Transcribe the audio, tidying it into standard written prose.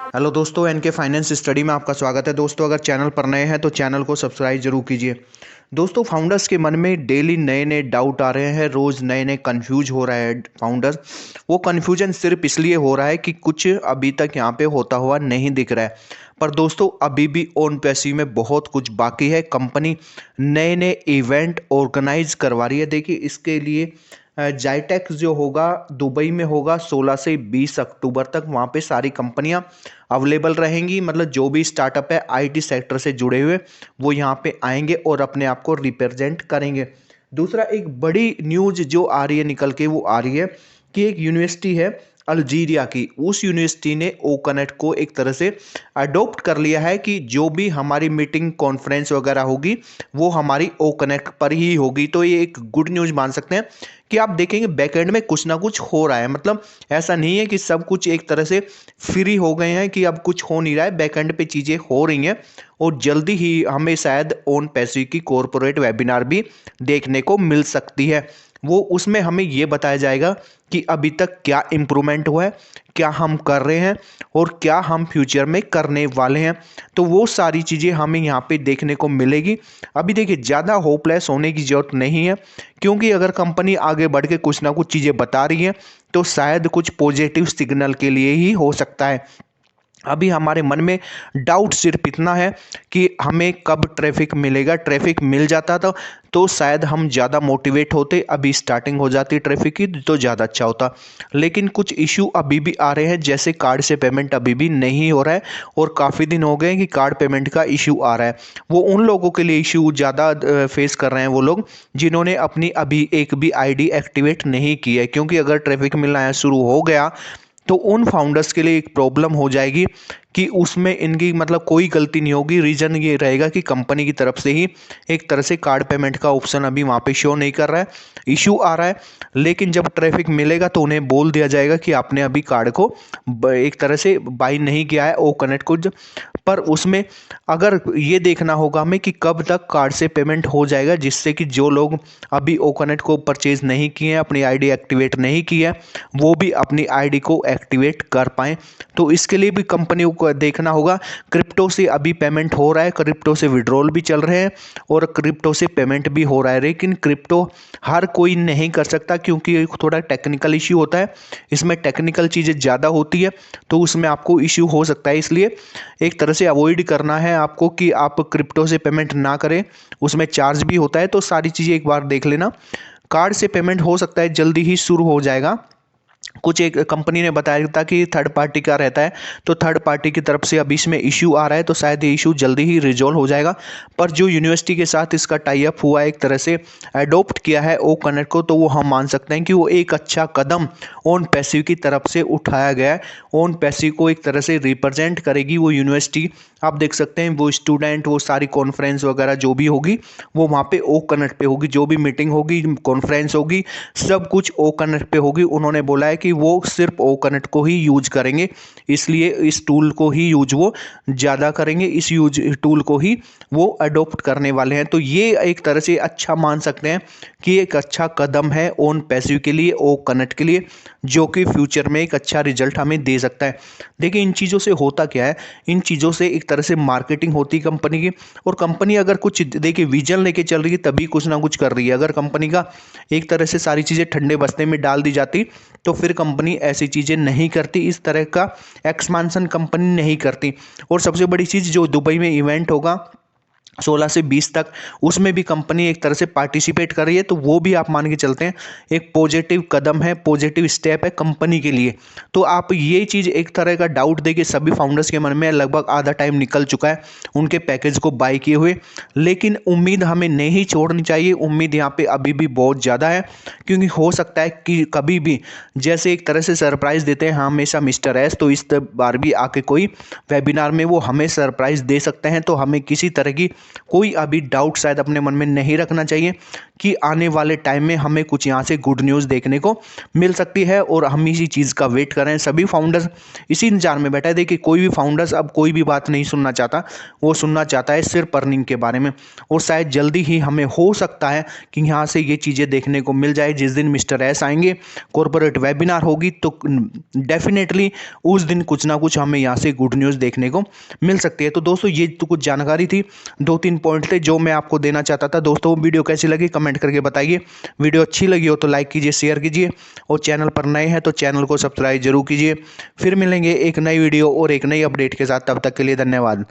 Hello दोस्तों, N K finance study में आपका स्वागत है। दोस्तों, अगर चैनल पर नए हैं तो चैनल को सब्सक्राइब जरूर कीजिए। दोस्तों, फाउंडर्स के मन में डेली नए नए डाउट आ रहे हैं, रोज़ नए नए कंफ्यूज हो रहा है फाउंडर्स। वो कन्फ्यूजन सिर्फ इसलिए हो रहा है कि कुछ अभी तक यहाँ पे होता हुआ नहीं दिख रहा है। पर दोस्तों, अभी भी ऑन पैसिव में बहुत कुछ बाकी है। कंपनी नए नए इवेंट ऑर्गेनाइज करवा रही है। देखिए, इसके लिए जाइटेक्स जो होगा दुबई में होगा 16 से 20 अक्टूबर तक। वहाँ पे सारी कंपनियाँ अवेलेबल रहेंगी, मतलब जो भी स्टार्टअप है आईटी सेक्टर से जुड़े हुए वो यहाँ पे आएंगे और अपने आप को रिप्रेजेंट करेंगे। दूसरा, एक बड़ी न्यूज जो आ रही है निकल के, वो आ रही है कि एक यूनिवर्सिटी है अल्जीरिया की, उस यूनिवर्सिटी ने ओ कनेक्ट को एक तरह से अडॉप्ट कर लिया है कि जो भी हमारी मीटिंग कॉन्फ्रेंस वगैरह होगी वो हमारी ओ कनेक्ट पर ही होगी। तो ये एक गुड न्यूज़ मान सकते हैं कि आप देखेंगे बैकएंड में कुछ ना कुछ हो रहा है। मतलब ऐसा नहीं है कि सब कुछ एक तरह से फ्री हो गए हैं कि अब कुछ हो नहीं रहा है, बैकएंड पे चीज़ें हो रही हैं। और जल्दी ही हमें शायद ओन पैसिव की कॉरपोरेट वेबिनार भी देखने को मिल सकती है। वो उसमें हमें ये बताया जाएगा कि अभी तक क्या इम्प्रूवमेंट हुआ है, क्या हम कर रहे हैं और क्या हम फ्यूचर में करने वाले हैं। तो वो सारी चीज़ें हमें यहाँ पे देखने को मिलेगी। अभी देखिए, ज़्यादा होपलेस होने की ज़रूरत नहीं है, क्योंकि अगर कंपनी आगे बढ़ के कुछ ना कुछ चीज़ें बता रही है तो शायद कुछ पॉजिटिव सिग्नल के लिए ही हो सकता है। अभी हमारे मन में डाउट सिर्फ इतना है कि हमें कब ट्रैफिक मिलेगा। ट्रैफिक मिल जाता तो शायद हम ज़्यादा मोटिवेट होते। अभी स्टार्टिंग हो जाती ट्रैफिक की तो ज़्यादा अच्छा होता। लेकिन कुछ इशू अभी भी आ रहे हैं, जैसे कार्ड से पेमेंट अभी भी नहीं हो रहा है और काफ़ी दिन हो गए कि कार्ड पेमेंट का इशू आ रहा है। वो उन लोगों के लिए इशू ज़्यादा फेस कर रहे हैं, वो लोग जिन्होंने अपनी अभी एक भी आईडी एक्टिवेट नहीं की है। क्योंकि अगर ट्रैफिक मिलना शुरू हो गया तो उन फाउंडर्स के लिए एक प्रॉब्लम हो जाएगी कि उसमें इनकी मतलब कोई गलती नहीं होगी। रीज़न ये रहेगा कि कंपनी की तरफ से ही एक तरह से कार्ड पेमेंट का ऑप्शन अभी वहाँ पे शो नहीं कर रहा है, इशू आ रहा है। लेकिन जब ट्रैफिक मिलेगा तो उन्हें बोल दिया जाएगा कि आपने अभी कार्ड को एक तरह से बाई नहीं किया है ओ कनेक्ट को। पर उसमें अगर ये देखना होगा हमें कि कब तक कार्ड से पेमेंट हो जाएगा, जिससे कि जो लोग अभी ओ कनेक्ट को परचेज नहीं किए हैं, अपनी आईडी एक्टिवेट नहीं की है, वो भी अपनी आईडी को एक्टिवेट कर पाएँ। तो इसके लिए भी कंपनियों को देखना होगा। क्रिप्टो से अभी पेमेंट हो रहा है, क्रिप्टो से विड्रॉल भी चल रहे हैं और क्रिप्टो से पेमेंट भी हो रहा है। लेकिन क्रिप्टो हर कोई नहीं कर सकता, क्योंकि थोड़ा टेक्निकल इश्यू होता है, इसमें टेक्निकल चीज़ें ज़्यादा होती है तो उसमें आपको इश्यू हो सकता है। इसलिए एक तरह से अवॉइड करना है आपको कि आप क्रिप्टो से पेमेंट ना करें, उसमें चार्ज भी होता है। तो सारी चीज़ें एक बार देख लेना। कार्ड से पेमेंट हो सकता है जल्दी ही शुरू हो जाएगा। कुछ एक कंपनी ने बताया था कि थर्ड पार्टी का रहता है, तो थर्ड पार्टी की तरफ से अभी इसमें इशू आ रहा है, तो शायद ये इशू जल्दी ही रिजॉल्व हो जाएगा। पर जो यूनिवर्सिटी के साथ इसका टाई अप हुआ है, एक तरह से अडॉप्ट किया है ओ कनेक्ट को, तो वो हम मान सकते हैं कि वो एक अच्छा कदम ओन पैसिव की तरफ से उठाया गया है। ओन पैसिव को एक तरह से रिप्रेजेंट करेगी वो यूनिवर्सिटी। आप देख सकते हैं वो स्टूडेंट, वो सारी कॉन्फ्रेंस वगैरह जो भी होगी वो वहाँ पे ओ कनेक्ट पे होगी। जो भी मीटिंग होगी, कॉन्फ्रेंस होगी, सब कुछ ओ कनेक्ट पे होगी। उन्होंने बोला है कि वो सिर्फ ओ कनेक्ट को ही यूज करेंगे, इसलिए इस टूल को ही यूज वो ज़्यादा करेंगे, इस यूज टूल को ही वो अडॉप्ट करने वाले हैं। तो ये एक तरह से अच्छा मान सकते हैं कि एक अच्छा कदम है ओन पैसिव के लिए, ओ कनेक्ट के लिए, जो कि फ्यूचर में एक अच्छा रिजल्ट हमें दे सकता है। देखिए, इन चीज़ों से होता क्या है, इन चीज़ों से एक तरह से मार्केटिंग होती है कंपनी की। और कंपनी अगर कुछ देखिए विजन लेके चल रही है तभी कुछ ना कुछ कर रही है। अगर कंपनी का एक तरह से सारी चीज़ें ठंडे बस्ते में डाल दी जाती तो फिर कंपनी ऐसी चीज़ें नहीं करती, इस तरह का एक्सपांसन कंपनी नहीं करती। और सबसे बड़ी चीज़, जो दुबई में इवेंट होगा 16 से 20 तक, उसमें भी कंपनी एक तरह से पार्टिसिपेट कर रही है, तो वो भी आप मान के चलते हैं एक पॉजिटिव कदम है, पॉजिटिव स्टेप है कंपनी के लिए। तो आप ये चीज़ एक तरह का डाउट दे के सभी फाउंडर्स के मन में लगभग आधा टाइम निकल चुका है उनके पैकेज को बाय किए हुए। लेकिन उम्मीद हमें नहीं छोड़नी चाहिए, उम्मीद यहाँ पे अभी भी बहुत ज़्यादा है, क्योंकि हो सकता है कि कभी भी जैसे एक तरह से सरप्राइज़ देते हैं हमेशा मिस्टर एस, तो इस बार भी आके कोई वेबिनार में वो हमें सरप्राइज़ दे सकते हैं। तो हमें किसी तरह की कोई अभी डाउट शायद अपने मन में नहीं रखना चाहिए कि आने वाले टाइम में हमें कुछ यहाँ से गुड न्यूज़ देखने को मिल सकती है, और हम इसी चीज़ का वेट कर रहे हैं। सभी फाउंडर्स इसी इंतजार में बैठा है। देखिए कोई भी फाउंडर्स अब कोई भी बात नहीं सुनना चाहता, वो सुनना चाहता है सिर्फ अर्निंग के बारे में। और शायद जल्दी ही हमें हो सकता है कि यहाँ से ये चीज़ें देखने को मिल जाए। जिस दिन मिस्टर एस आएंगे, कॉर्पोरेट वेबिनार होगी, तो डेफिनेटली उस दिन कुछ ना कुछ हमें यहाँ से गुड न्यूज़ देखने को मिल सकती है। तो दोस्तों ये तो कुछ जानकारी थी, 2-3 पॉइंट थे जो मैं आपको देना चाहता था। दोस्तों वीडियो कैसी लगी कमेंट करके बताइए। वीडियो अच्छी लगी हो तो लाइक कीजिए, शेयर कीजिए, और चैनल पर नए हैं तो चैनल को सब्सक्राइब जरूर कीजिए। फिर मिलेंगे एक नई वीडियो और एक नई अपडेट के साथ। तब तक के लिए धन्यवाद।